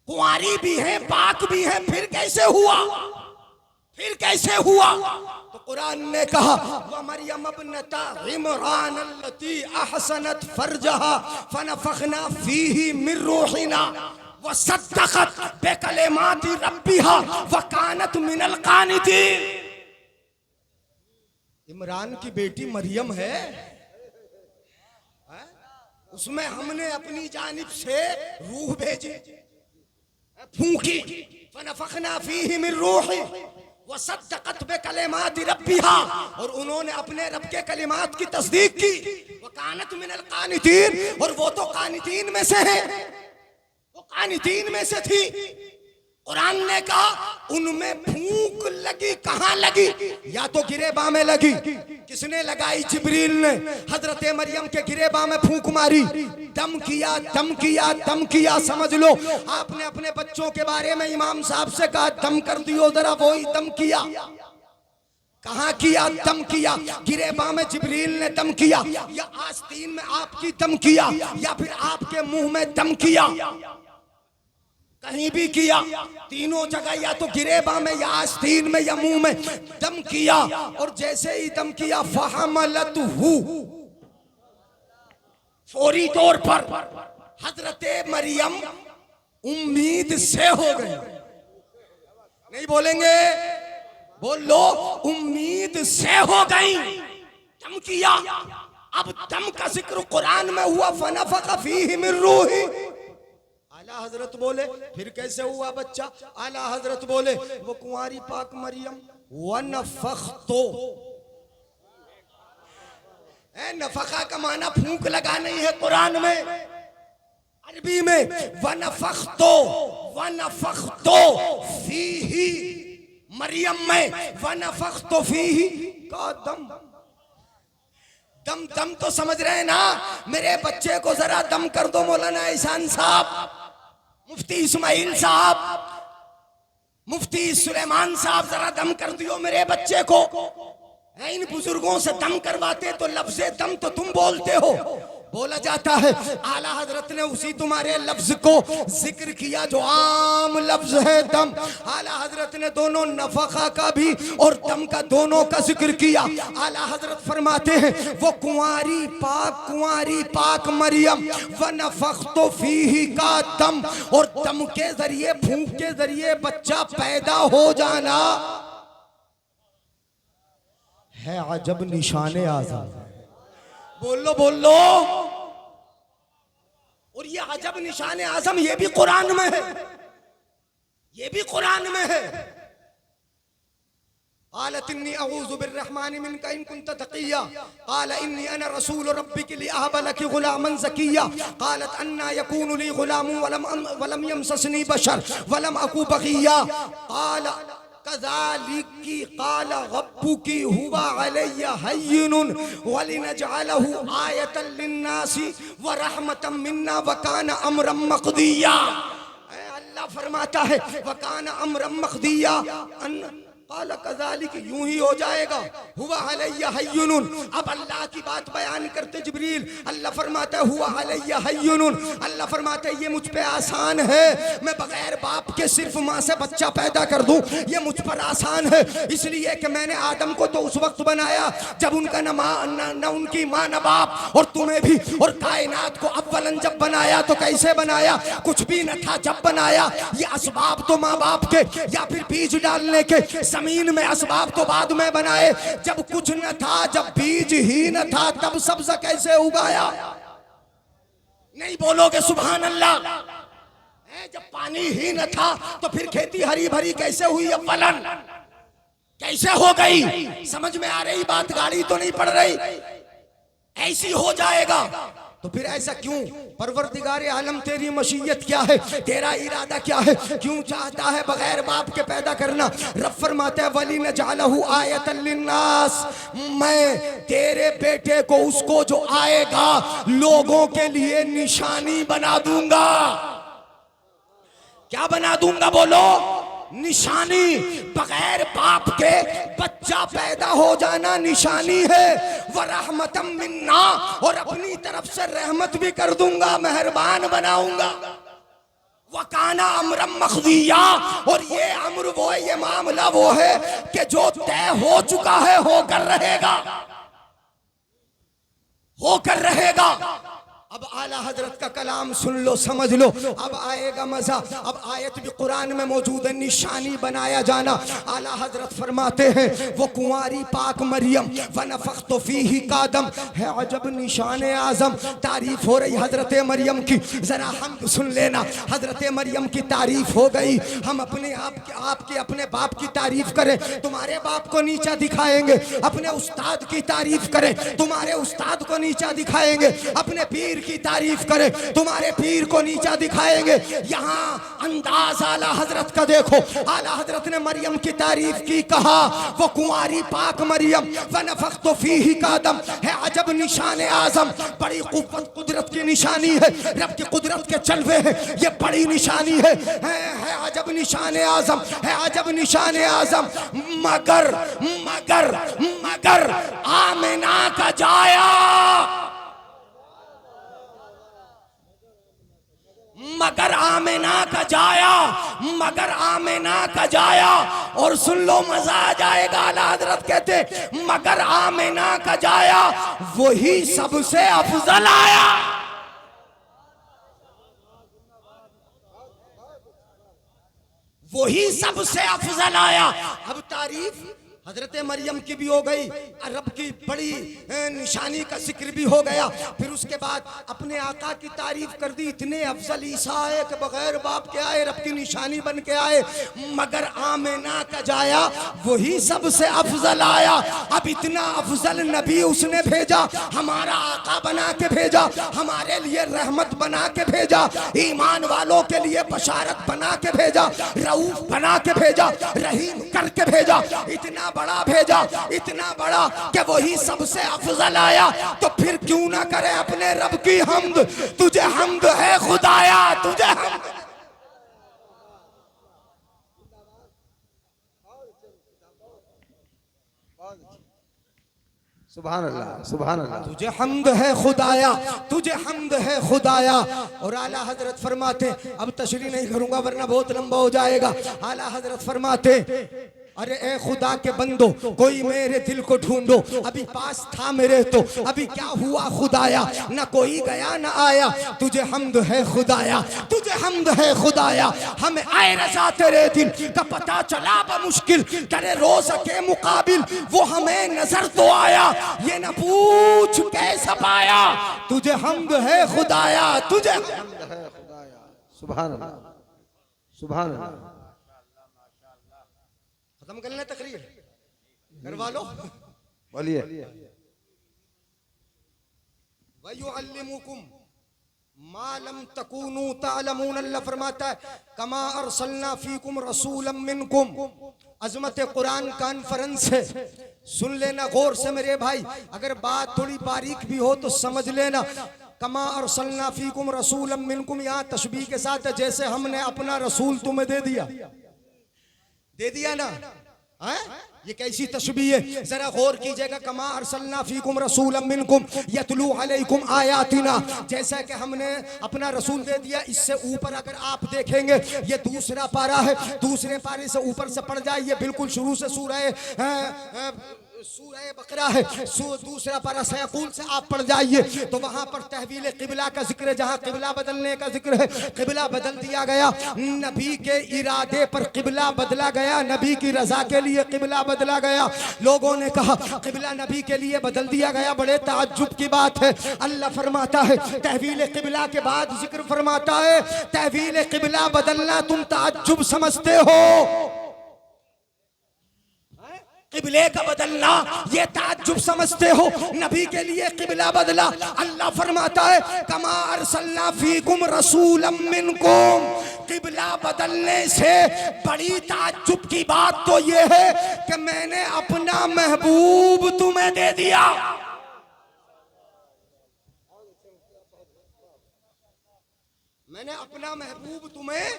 कुंवारी भी है, पाक भी है, फिर कैसे हुआ? फिर कैसे हुआ? तो कुरान ने कहा व मरियम इब्नता इमरान अल्लती अहसनत फरजहा फनफखना फीही मिन रूहिना व सद्दक़त बिकलिमाति रब्बिहा व कानत मिनल कानितीन। इमरान की बेटी मरियम है, उसमें हमने अपनी जानिब से रूह भेजी, फूंकी, फनफखना फीही मिन रूही व सद्दक़त बिकलिमाति रब्बिहा, और उन्होंने अपने रब के कलिमात की तस्दीक की, व कानत मिनल कानितीन, और वो तो कानितीन में से है, वो कानितीन में से थी। कुरान ने कहा उनमें फूंक लगी, कहां लगी? या तो गिरेबा में लगी। किसने लगाई? जिब्रील ने हजरत मरियम के गिरेबा में फूंक मारी, दम किया, दम किया, दम किया। समझ लो आपने अपने बच्चों के बारे में इमाम साहब से कहा दम कर दियो जरा, वो ही दम किया। कहां किया? दम किया। गिरेबा में जिब्रील ने दम किया, या आस्तीन में आपकी दम किया, या फिर आपके मुंह में दम किया, कहीं भी किया। तीनों जगह या तो गिरेबा में, या आस्तीन में, या मुंह में दम किया। और जैसे ही दम किया फहमलतहु, फौरी तौर पर हजरत मरियम उम्मीद से हो गई। नहीं बोलेंगे? बोलो, उम्मीद से हो गई। दम किया। अब दम का जिक्र कुरान में हुआ, फनफख फीही मिन रूही। आला हजरत बोले फिर कैसे हुआ बच्चा? आला हजरत बोले वो कुंवारी पाक मरियम, वनफख्तो, नफखा का माना फूंक लगा नहीं है कुरान में, अरबी में वनफख्तो, वनफख्तो फीही, मरियम में वनफख्तो फीही का दम। दम दम तो समझ रहे हैं ना? मेरे बच्चे को जरा दम कर दो मौलाना एहसान साहब, मुफ्ती इस्माइल साहब, मुफ्ती सुलेमान साहब, जरा दम कर दियो मेरे बच्चे को। इन बुजुर्गों से दम करवाते तो लफ्ज़े दम तो तुम बोलते हो, बोला जाता है। आला हजरत ने उसी तुम्हारे लफ्ज को जिक्र किया जो आम लफ्ज है दम। आला हजरत ने दोनों नफखा का भी और दम का दोनों का जिक्र किया। आला हजरत फरमाते हैं वो कुंवारी पाक मरियम व नफख्तो फीही का दम, और दम के जरिए, फूंक के जरिए बच्चा पैदा हो जाना है अजब निशाने आज़म। बोलो बोलो। और ये अजब निशाने आज़म ये भी कुरान में है, ये भी कुरान में है। क़ालत इन्नी अऊज़ु बिर्रहमानि मिनका इन कुन्त तक़िय्या क़ाल इन्नी अना रसूल रब्बिकी लिअहब लकी गुलामन ज़किय्या क़ालत अन्ना यकूनु ली गुलामुन वलम यमससनी बशर वलम अकू बग़िय्या क़ाल कज़ालिकी क़ाल रब्बुकी हुवा अलैया हय्युनुन वलिनजअलहु आयतन लिन्नासी व रहमतम मिन्ना व काना अम्रम मक़दिया। अल्लाह फरमाता है व काना अम्रम मक़दिया, यूं ही हो जाएगा, हुआ अलैया हय्युनुन। अब अल्लाह की बात बयान करते जिब्रील, अल्लाह फरमाता है हुआ अलैया हय्युनुन, अल्लाह फरमाता है ये मुझ पे आसान है, मैं बगैर बाप के सिर्फ माँ से बच्चा पैदा कर दूं, ये मुझ पर आसान है। इसलिए कि मैंने आदम को तो उस वक्त बनाया जब उनका न उनकी माँ न बाप, और तुम्हें भी, और कायनात को अव्वलन जब बनाया तो कैसे बनाया? कुछ भी न था जब बनाया। ये असबाब तो माँ बाप के, या फिर बीज डालने के, जमीन में असबाब तो बाद में बनाए। जब कुछ न था, जब बीज ही न था, तब सब्ज कैसे उगाया? नहीं बोलोगे सुभान अल्लाह? जब पानी ही न था तो फिर खेती हरी भरी कैसे हुई? अव्वलन कैसे हो गई? समझ में आ रही बात? गाड़ी तो नहीं पड़ रही? ऐसी हो जाएगा। तो फिर ऐसा क्यों? परवरदिगार आलम तेरी मशीयत क्या है, तेरा इरादा क्या है, क्यों चाहता है बगैर बाप के पैदा करना? रब फरमाता है वली न जालहू आयतन लिन्नास, मैं तेरे बेटे को, उसको जो आएगा, लोगों के लिए निशानी बना दूंगा। क्या बना दूंगा? बोलो। निशानी। बगैर बाप के बच्चा पैदा हो जाना निशानी है। व रहमतम मिन्ना, और अपनी तरफ से रहमत भी कर दूंगा, मेहरबान बनाऊंगा। वकाना अमरम मखदिया, और ये अम्र वो है, ये मामला वो है कि जो तय हो चुका है, होकर रहेगा, होकर रहेगा। अब आला हजरत का कलाम सुन लो, समझ लो, अब आएगा मजा। अब आयत भी कुरान में मौजूद है, निशानी बनाया जाना। आला हजरत फरमाते हैं वो कुंवारी पाक मरियम वनफ़ख़्तु फ़ीही कादम है, अजब निशान आज़म। तारीफ हो रही हजरत मरियम की, जरा हम सुन लेना। हजरत मरियम की तारीफ हो गई, हम अपने आपके अपने बाप की तारीफ करें, तुम्हारे बाप को नीचा दिखाएंगे। अपने उस्ताद की तारीफ करें, तुम्हारे उस्ताद को नीचा दिखाएंगे। अपने पीर की तारीफ करें, तुम्हारे पीर को नीचा दिखाएंगे। यहाँ अंदाज आला हजरत का देखो, आला हजरत ने मरियम की तारीफ की, कहा वो कुंवारी पाक मरियम वनफ़ख़्तु फ़ीही कादम है, अजब निशान आज़म। बड़ी कुव्वत कुदरत की निशानी है, रब की कुदरत के चलवे हैं, ये बड़ी निशानी है अजब निशान आज़म है, अजब निशान आज़म। मगर मगर मगर आमिना का जाया, मगर आमिना का जाया, मगर आमिना का जाया। और सुन लो, मजा आ जाएगा। आला हजरत कहते मगर आमिना का जाया, वही सबसे अफजल आया। वही सबसे अफजल आया। अब तारीफ हजरत मरियम की भी हो गई, रब की बड़ी निशानी का जिक्र भी हो गया। फिर उसके बाद अपने आका की तारीफ कर दी, इतने अफजल ईसा आए कि बगैर बाप के आए, रब की निशानी बन के आए। मगर आमिना का जाया, वही सबसे अफजल आया। अब इतना अफजल नबी उसने भेजा, हमारा आका बना के भेजा, हमारे लिए रहमत बना के भेजा, ईमान वालों के लिए बशारत बना के भेजा, रऊफ बना के भेजा, रहीम करके भेजा। इतना बड़ा भेजा, इतना बड़ा कि वही सबसे अफजल आया। तो फिर क्यों ना करे अपने रब की हम्द। तुझे हम्द है खुदाया, तुझे हम्द। सुभान अल्लाह, सुभान अल्लाह। तुझे हम्द है खुदाया, तुझे हम्द है खुदाया। और आला हजरत फरमाते, अब तशरीह नहीं करूंगा वरना बहुत लंबा हो जाएगा। आला हजरत फरमाते, अरे ए खुदा के बंदो, कोई मेरे दिल को ढूंढो, अभी पास था मेरे तो अभी क्या हुआ खुदाया, न कोई गया न आया। तुझे हम्द है खुदाया, तुझे हम्द है खुदाया। हमें आए रजा तेरे दिल का पता चला बमुश्किल, तेरे रोज के मुकाबिल वो हमें नजर तो आया, ये न पूछ कैसा पाया। तुझे हम्द है खुदाया, तुझे हम्द है खुदाया। सुभान अल्लाह, सुभान अल्लाह। खत्म कर लें तकरीर, करवा लो। बोलिए। वयुअल्लिमुकुम मा लम तकूनू तालमून। अल्लाह फरमाता है कमा अरसलना फीकुम रसूलन मिनकुम। अजमत कुरान कॉन्फ्रेंस है, सुन लेना गौर से मेरे भाई। अगर बात थोड़ी बारीक भी हो तो समझ लेना। कमा अरसलना फीकुम रसूलन मिनकुम, यहाँ तशबीह के साथ है, जैसे हमने अपना रसूल तुम्हें दे दिया, दे दिया ना। है ये कैसी तशबीह है, जरा गौर कीजिएगा। कमा अरसलना फीकुम रसूलन मिनकुम यतलू अलैकुम आयातिना, जैसा कि हमने अपना रसूल दे दिया। इससे ऊपर अगर आप देखेंगे, ये दूसरा पारा है, दूसरे पारे से ऊपर से पढ़ जाए, ये बिल्कुल शुरू से सूरह बकरा है, दूसरा पारा सयकूल से आप पढ़ जाइए तो वहां पर तहवील किबला का जिक्र है, जहां किबला बदलने का जिक्र है। किबला बदल दिया गया, नबी के इरादे पर किबला बदला गया, नबी की रजा के लिए किबला बदला गया। लोगों ने कहा किबला नबी के लिए बदल दिया गया, बड़े ताज्जुब की बात है। अल्लाह फरमाता है तहवील किबला के बाद जिक्र फरमाता है, तहवील किबला बदलना तुम ताज्जुब समझते हो, किबले का बदलना ये ताज्जुब समझते हो। नबी के लिए किबला बदला। अल्लाह फरमाता है कमा अरसलना फीकुम रसूलन मिनकुम। किबला बदलने से बड़ी ताज्जुब की बात तो ये है कि मैंने अपना महबूब तुम्हें दे दिया। मैंने अपना महबूब तुम्हें,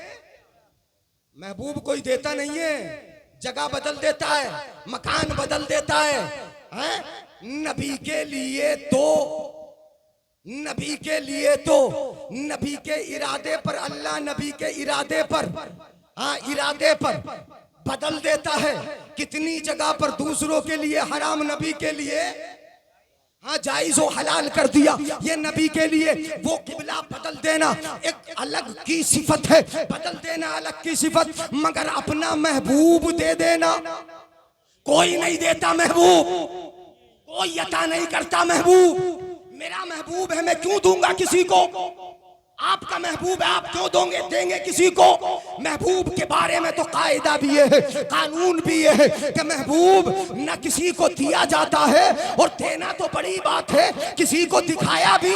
महबूब कोई देता नहीं है, जगह बदल देता है, मकान बदल देता है। नबी के लिए तो नबी के लिए तो नबी के इरादे पर अल्लाह नबी के इरादे पर इरादे पर बदल देता है। कितनी जगह पर दूसरों के लिए हराम नबी के लिए जायज व हलाल कर दिया। ये नबी के लिए वो किबला बदल देना एक अलग की सिफत है, बदल देना अलग की सिफत, मगर अपना महबूब दे देना कोई नहीं देता। महबूब कोई अता नहीं करता। महबूब मेरा महबूब है, मैं क्यों दूंगा किसी को? आपका महबूब है, आप क्यों देंगे किसी को? महबूब के बारे में तो कायदा भी है, कानून भी है कि महबूब न किसी को दिया जाता है, और देना तो बड़ी बात है, किसी को दिखाया भी।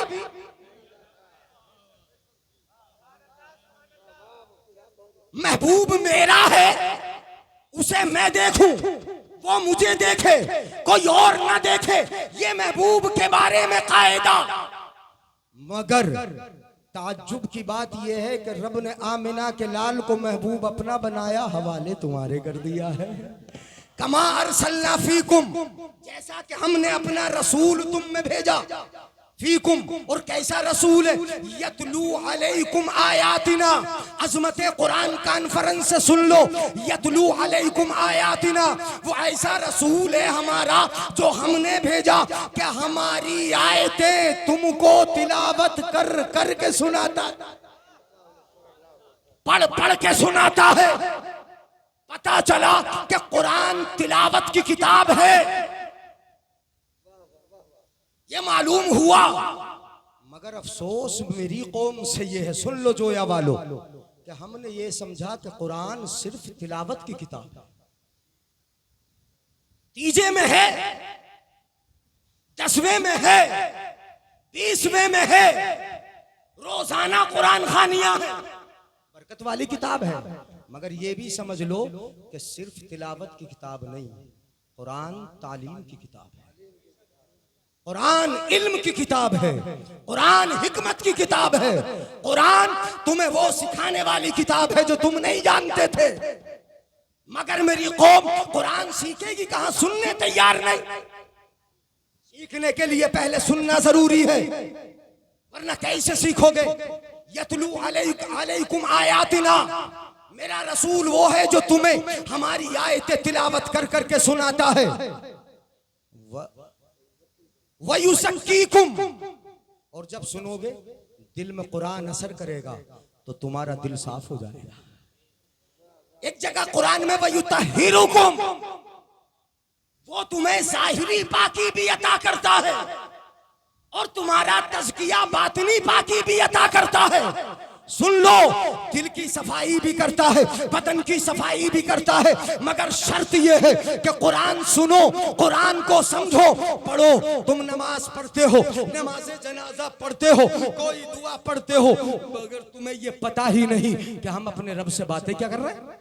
महबूब मेरा है, उसे मैं देखूं, वो मुझे देखे, कोई और ना देखे, ये महबूब के बारे में कायदा। मगर ताज्जुब की बात यह है कि रब ने आमिना के लाल को महबूब अपना बनाया, हवाले तुम्हारे कर दिया है। कमा अरसलना फीकुम, जैसा कि हमने अपना रसूल तुम में भेजा। फीकुम, और कैसा रसूल है? यतलू अलैकुम आयातिना। अज़मत कुरान कॉन्फ्रेंस से सुन लो, यतलू अलैकुम आयातिना, वो ऐसा रसूल है हमारा जो हमने भेजा कि हमारी आयतें तुमको तिलावत कर कर के सुनाता, पढ़ पढ़ के सुनाता है। पता चला कि कुरान तिलावत की किताब है, ये मालूम हुआ। मगर अफसोस मेरी कौम से ये है, सुन लो जोया वालों, कि हमने ये समझा कि कुरान सिर्फ तिलावत की किताब है। तीजे में है, 10वें में है, 20वें में है, रोजाना कुरान खानियां है, बरकत वाली किताब है। मगर ये भी समझ लो कि सिर्फ तिलावत की किताब नहीं, कुरान तालीम की किताब है, कुरान इल्म की किताब है, कुरान हिकमत की किताब है, कुरान तुम्हें वो सिखाने वाली किताब है जो तुम नहीं जानते थे। मगर मेरी कौम कुरान सीखेगी कहां? सुनने तैयार नहीं। सीखने के लिए पहले सुनना जरूरी है, वरना कैसे सीखोगे? यतलू अलैकुम आयातिना, मेरा रसूल वो है जो तुम्हें हमारी आयतें तिलावत कर करके सुनाता है। वयुसक्कीकुम, और जब सुनोगे दिल में कुरान असर करेगा तो तुम्हारा दिल साफ हो जाएगा। एक जगह कुरान में वयुतहिरुकुम, वो तुम्हें जाहिरी पाकी भी अता करता है और तुम्हारा तज़किया बातिनी पाकी भी अता करता है। सुन लो, दिल की सफाई भी करता है, बदन की सफाई भी करता है, मगर शर्त यह है कि कुरान सुनो, कुरान को समझो, पढ़ो। तुम नमाज पढ़ते हो, नमाज जनाजा पढ़ते हो, कोई दुआ पढ़ते हो, मगर तुम्हें यह पता ही नहीं कि हम अपने रब से बातें क्या कर रहे हैं,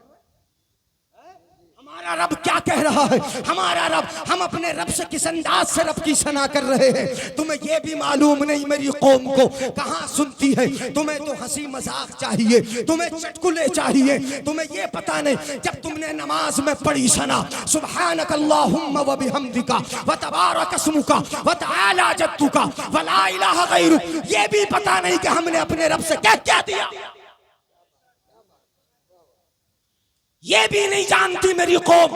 हमारा रब क्या कह रहा है, हमारा रब, हम अपने रब से किस अंदाज से रब की सना कर रहे हैं। तुम्हें यह भी मालूम नहीं मेरी कौम को कहां सुनती है। तुम्हें तो हंसी मजाक चाहिए, तुम्हें चुटकुले चाहिए, तुम्हें यह पता नहीं जब तुमने नमाज में पढ़ी सना सुब्हानक अल्लाहुम्मा व बिहम्दिका व तबारक अस्मुका व तआला जद्दुका व ला इलाहा गैरुक, यह भी पता नहीं कि हमने अपने रब से क्या क्या दिया, ये भी नहीं जानती मेरी कौम।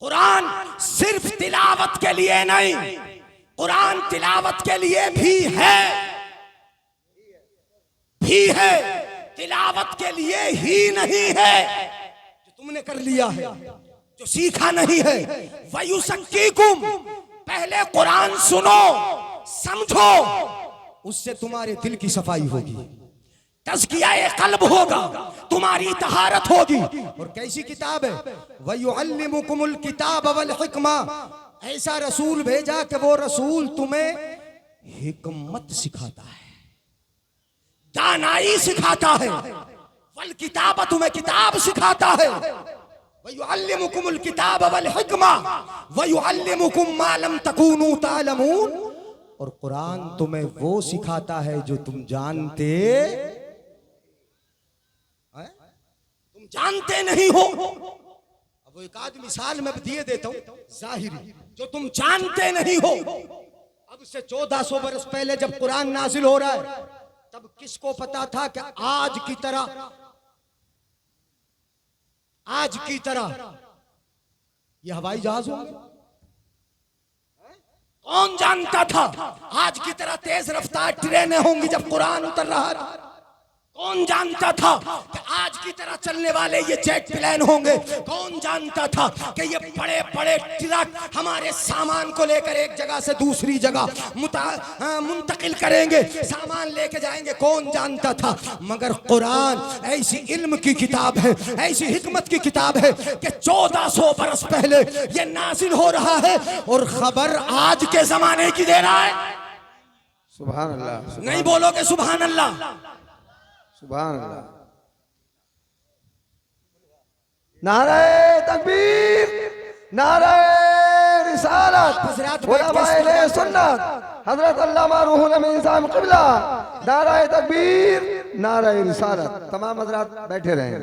कुरान सिर्फ तिलावत के लिए नहीं, कुरान तिलावत के लिए भी है, तिलावत के लिए ही नहीं है जो तुमने कर लिया है, जो सीखा नहीं है। वयुसक्कीकुम, पहले कुरान सुनो, समझो, उससे तुम्हारे दिल की सफाई होगी, तज़किया क़ल्ब होगा, तुम्हारी तहारत होगी। और कैसी किताब है? वयुअल्लिमुकुमुल किताब वल हिकमा, ऐसा रसूल भेजा कि वो रसूल तुम्हें हिकमत सिखाता है, दानाई सिखाता है, वल किताब, तुम्हें किताब सिखाता है। वयुअल्लिमुकुमुल किताब वल हिकमा वयुअल्लिमुकुम मा लम तकूनू तालमून, और कुरान तुम्हें वो सिखाता है जो तुम जानते नहीं हो। अब एक आध मिसाल मैं दिए देता हूं जाहिरी, जो तुम जानते नहीं हो। अब से 1400 बरस पहले जब कुरान नाजिल हो रहा है, तब किसको पता था कि आज की तरह ये हवाई जहाज होंगे? कौन जानता था आज की तरह तेज रफ्तार ट्रेनें होंगी जब कुरान उतर रहा था? कौन जानता था कि आज की तरह चलने वाले ये जेट प्लेन होंगे? कौन जानता था कि ये बड़े बड़े ट्रक हमारे सामान को लेकर एक जगह से दूसरी जगह मुंतकिल करेंगे, सामान लेके जाएंगे? कौन जानता था? मगर कुरान ऐसी इल्म की किताब है, ऐसी हिकमत की किताब है कि 1400 बरस पहले ये नाजिल हो रहा है और खबर आज के जमाने की दे रहा है। सुभान अल्लाह। नहीं बोलोगे सुभान अल्लाह? सुभान अल्लाह। नारे तकबीर, नारे रिसालत, उलमाए सुन्नत, हजरत अल्लामा रूहुल अमीन साहब क़िबला, नारे तकबीर, नारे रिसालत। तमाम हजरात बैठे रहे।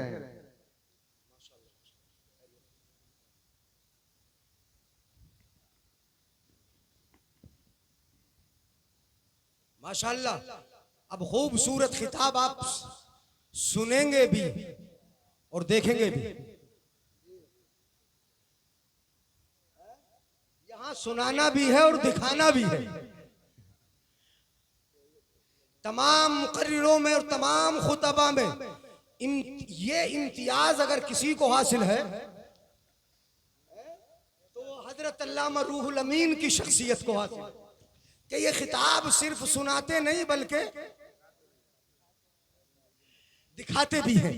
माशाअल्लाह। अब खूबसूरत खिताब आप सुनेंगे भी और देखेंगे भी। यहां सुनाना भी है और दिखाना भी है। तमाम मुकर्रिरों में और तमाम खुतबा में ये इम्तियाज अगर किसी को हासिल है तो हजरत अल्लामा रूहुल अमीन की शख्सियत को हासिल है कि ये खिताब सिर्फ सुनाते नहीं बल्कि दिखाते भी हैं।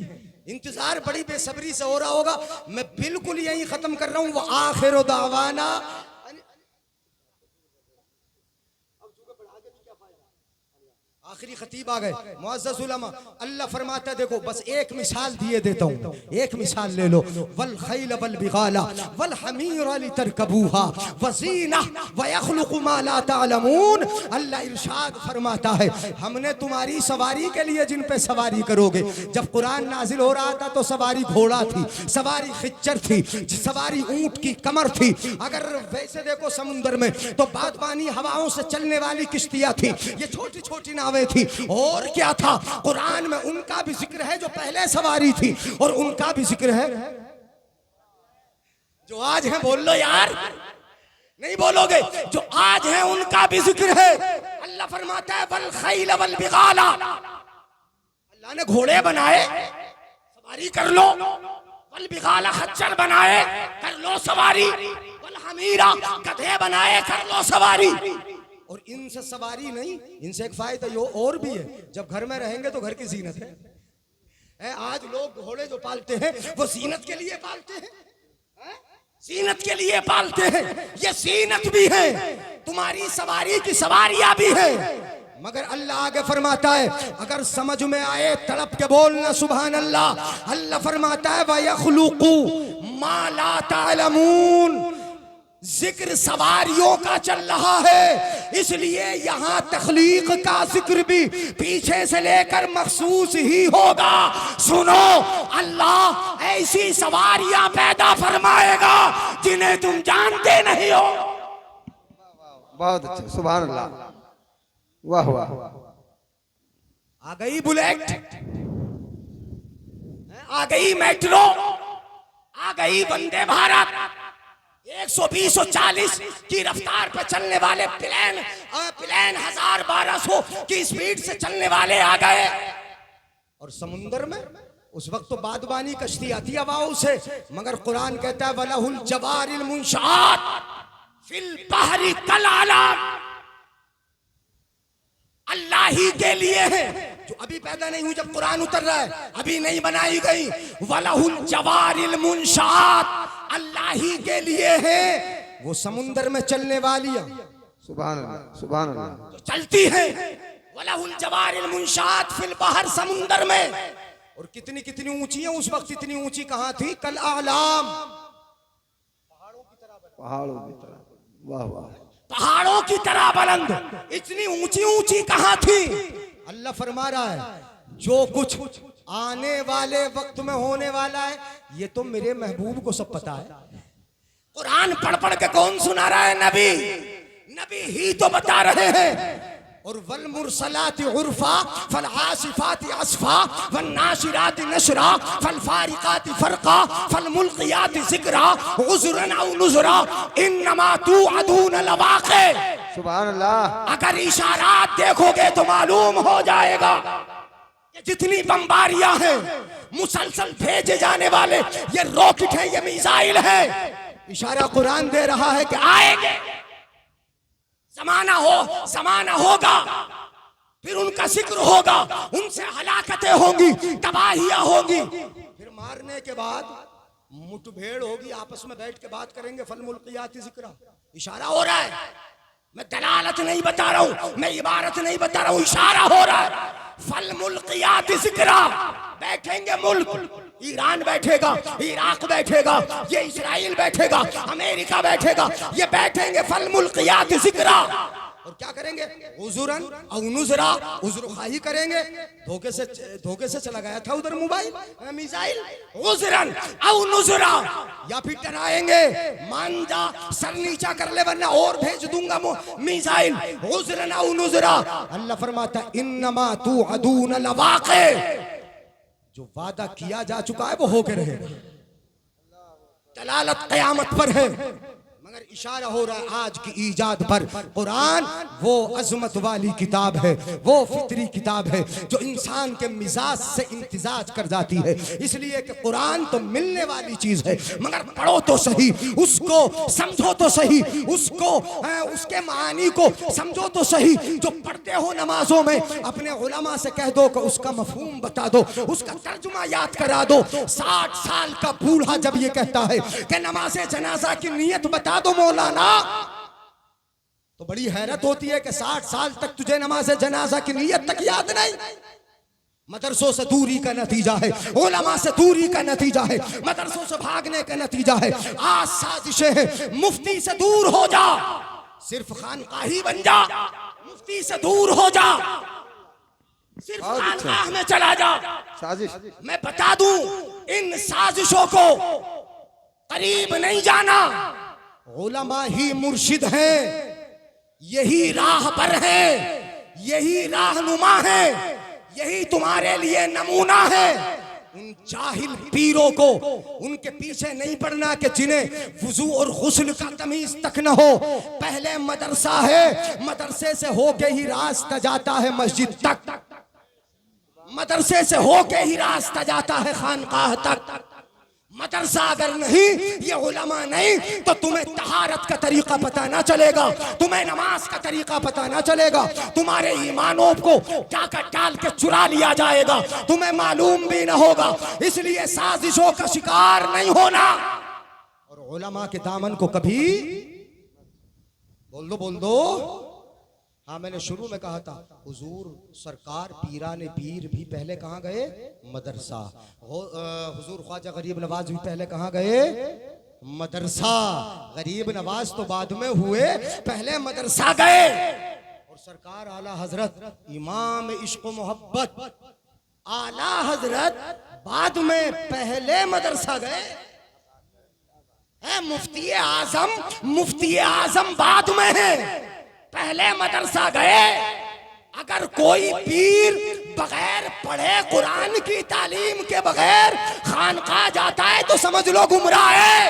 इंतजार बड़ी बेसब्री से हो रहा होगा, मैं बिल्कुल यही खत्म कर रहा हूं। वो आखिर दावाना, आखिरी खतीब आ गए मुअज़्ज़ज़ उलमा। अल्लाह फरमाता है, देखो बस एक मिसाल दिए देता हूँ, एक मिसाल ले लो। वल खैल वल बिगाला वल हमीर लितरकबूहा वज़ीना व यख़लुक़ु मा ला तअलमून। अल्लाह इरशाद फरमाता है, हमने तुम्हारी सवारी के लिए जिन पे सवारी करोगे। जब कुरान नाजिल हो रहा था तो सवारी घोड़ा थी, सवारी खच्चर थी, सवारी ऊंट की कमर थी। अगर वैसे देखो समुद्र में तो बादबानी हवाओं से चलने वाली किश्तियां थी, ये छोटी छोटी नावें थी। और क्या था? कुरान में उनका भी जिक्र है जो पहले सवारी थी और उनका भी जिक्र है जो आज है। बोल लो यार, नहीं बोलोगे? जो आज है उनका भी जिक्र है। अल्लाह फरमाता है वल खैल वल बिगाला, अल्लाह ने घोड़े बनाए, सवारी कर लो। वल बिगाला, खच्चर बनाए, कर लो सवारी। वल हमीरा, गधे बनाए, कर लो सवारी। और इनसे सवारी नहीं, इनसे एक फायदा ये और भी है, जब घर में रहेंगे तो घर की जीनत है। आज लोग घोड़े जो पालते हैं वो जीनत के लिए पालते हैं, जीनत के लिए पालते हैं। ये जीनत भी है, तुम्हारी सवारी की सवारियां भी है। मगर अल्लाह आगे फरमाता है, अगर समझ में आए तड़प के बोलना सुभान अल्लाह। अल्लाह फरमाता है व यख़लुक़ु मा ला तअलमून। जिक्र सवारियों का चल रहा है, इसलिए यहाँ तख्लीक का जिक्र भी पीछे से लेकर मखसूस ही होगा। सुनो, अल्लाह ऐसी सवारियां पैदा फरमाएगा जिन्हें तुम जानते नहीं हो। बहुत अच्छा, सुभान अल्लाह, वाह वाह। आ गई बुलेट, आ गई मेट्रो, आ गई वंदे भारत, 120 और 40 की रफ्तार पर चलने वाले प्लेन 1000-1200 की स्पीड से चलने वाले आ गए। और समुंदर में उस वक्त तो बादबानी कश्ती आती हवाओं से, मगर कुरान कहता है वलहुल जवारिल मुंशात फिल बहरी कल आलम। अल्लाह ही के लिए है, जो अभी पैदा नहीं हुई जब कुरान उतर रहा है, अभी नहीं बनाई गई। वलहुल जवारिल मुंशात, अल्लाह ही के लिए है वो समुंदर में चलने वालियां, सुभान अल्लाह, सुभान अल्लाह, जो चलती है। वलहुल जवारिल मुंशात फिल बहर, समुंदर में। और कितनी कितनी ऊंची है, उस वक्त इतनी ऊंची कहां थी? कल आलाम, पहाड़ों की तरह, वाह वाह, पहाड़ों की तरह बुलंद। इतनी ऊंची ऊंची कहां थी? अल्लाह फरमा रहा है जो कुछ आने वाले वक्त में होने वाला है ये तो मेरे महबूब को सब पता है। कुरान पढ़ पढ़ के कौन सुना रहा है? नबी। नबी ही तो बता रहे हैं। और वल मुरसलाति उर्फा फल आसिफाति अस्फा वन नाशिराति नशरा फल फारिकाति फरका फल मुल्कियाति जिक्रा उज़रन औ नुज़रा इन्नमा तुअदून लवाक़े। सुभान अल्लाह। अगर इशारात देखोगे तो मालूम हो जाएगा कि जितनी बमबारियां हैं, मुसलसल भेजे जाने वाले ये रॉकेट है, ये मिसाइल है, इशारा कुरान दे रहा है कि आएंगे, ज़माना होगा, फिर उनका जिक्र होगा, उनसे हलाकतें होंगी, तबाहियां होंगी, फिर मारने के बाद मुठभेड़ होगी, आपस में बैठ के बात करेंगे। फल मुल्कियाति जिक्रा, इशारा हो रहा है। मैं दलालत नहीं बता रहा हूं, मैं इबारत नहीं बता रहा हूं, इशारा हो रहा है। फल मुल्कियाति जिक्रा, बैठेंगे मुल्क, ईरान बैठेगा, इराक बैठेगा, ये इस्राइल बैठेगा, अमेरिका बैठेगा, ये बैठेंगे फल मुल्कियाति जिक्रा। और क्या करेंगे? उज़ुरन औ नुज़रा, उज़्र खाही करेंगे। धोखे से चला गया था उधर मोबाइल मिसाइल। उज़ुरन औ नुज़रा, या फिर डराएंगे, मान जा, सर नीचा कर ले वरना और भेज दूंगा मिसाइल। उज़ुरन औ नुज़रा, अल्लाह फरमाता है इन्नमा तुअदून लवाक़े, जो वादा किया जा चुका है वो होके रहेगा। दलालत क़यामत पर है, मगर इशारा हो रहा है आज की ईजाद पर। कुरान वो अजमत वाली किताब है, वो फितरी किताब है जो इंसान के मिजाज से इम्तिजाज कर जाती है। इसलिए कि कुरान तो मिलने वाली चीज है, मगर पढ़ो तो सही, उसको समझो तो सही, उसके मानी को समझो तो सही। जो पढ़ते हो नमाजों में, अपने उलमा से कह दो कि उसका मफहूम बता दो, उसका तर्जुमा याद करा दो। 60 साल का बूढ़ा जब ये कहता है कि नमाज़े जनाजा की नियत बता दो मौलाना, तो बड़ी हैरत होती है कि 60 साल तक तुझे नमाज़े जनाजा की नियत तक याद नहीं। मदरसों से दूरी का नतीजा है, उलमा से दूरी का नतीजा है, मदरसों से भागने का नतीजा है। आज साजिशें हैं, मुफ्ती से दूर हो जा, सिर्फ खानकाही बन जा, मुफ्ती से दूर हो जा, सिर्फ खानकाह में चला जा। साजिश मैं बता दूं, इन साजिशों को करीब नहीं जाना। उलमा ही मुर्शिद हैं, यही राह पर है, यही राहनुमा है, यही तुम्हारे लिए नमूना है। उन जाहिल पीरों को उनके पीछे नहीं पड़ना कि जिन्हें वुजू और गुस्ल का तमीज तक न हो। पहले मदरसा है, मदरसे से होके ही रास्ता जाता है मस्जिद तक, मदरसे से होके ही रास्ता जाता है खानकाह तक। मदरसा अगर नहीं, ये उलमा नहीं, तो तुम्हें तहारत का तरीका पता ना चलेगा, तुम्हें नमाज का तरीका पता ना चलेगा, तुम्हारे ईमानों को डाका डाल के चुरा लिया जाएगा, तुम्हें मालूम भी ना होगा। इसलिए साजिशों का शिकार नहीं होना। और उलमा के दामन को कभी बोल दो। हाँ, मैंने शुरू में कहा था, हुजूर सरकार पीराने पीर भी पहले कहाँ गए? मदरसा। हुजूर ख्वाजा गरीब नवाज भी पहले कहाँ गए? मदरसा। गरीब नवाज तो बाद में हुए, पहले मदरसा गए। और सरकार आला हजरत इमाम इश्क मोहब्बत आला हजरत बाद में पहले मदरसा गए। मुफ्ती आजम बाद में है, पहले मदरसा गए। अगर कोई पीर बगैर पढ़े कुरान की तालीम के बगैर खानका जाता है तो समझ लो गुमराह है।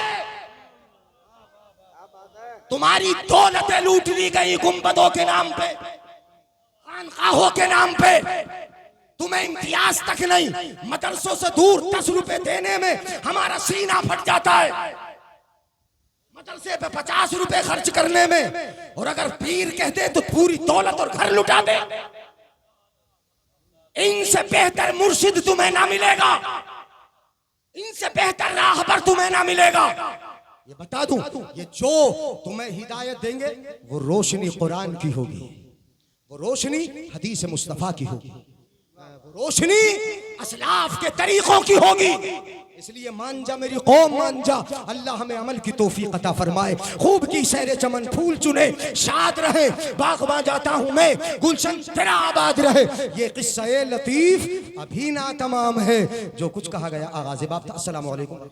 तुम्हारी दौलतें लूट ली गई गुंबदों के नाम पे, खानकाहों के नाम पे, तुम्हें इम्तियाज तक नहीं। मदरसों से दूर 10 रुपए देने में हमारा सीना फट जाता है, मदरसे पे 50 रुपए खर्च करने में। और अगर पीर कहते तो पूरी दौलत और घर लुटा दे। इनसे बेहतर मुर्शिद तुम्हें ना मिलेगा, इनसे बेहतर राहबर तुम्हें ना मिलेगा। ये बता दूं, ये जो तुम्हें हिदायत देंगे वो रोशनी कुरान की होगी, वो रोशनी हदीस मुस्तफा की होगी, वो रोशनी असलाफ के तरीकों की होगी। इसलिए मान जा मेरी कौम, मान जा। अल्लाह हमें अमल की तौफीक अता फरमाए। खूब की सैरे चमन फूल चुने, शाद रहे, बागबां जाता हूँ मैं, गुलशन तेरा आबाद रहे। ये किस्सा लतीफ अभी ना तमाम है। जो कुछ कहा गया आगाज़ बात था। अस्सलामु अलैकुम।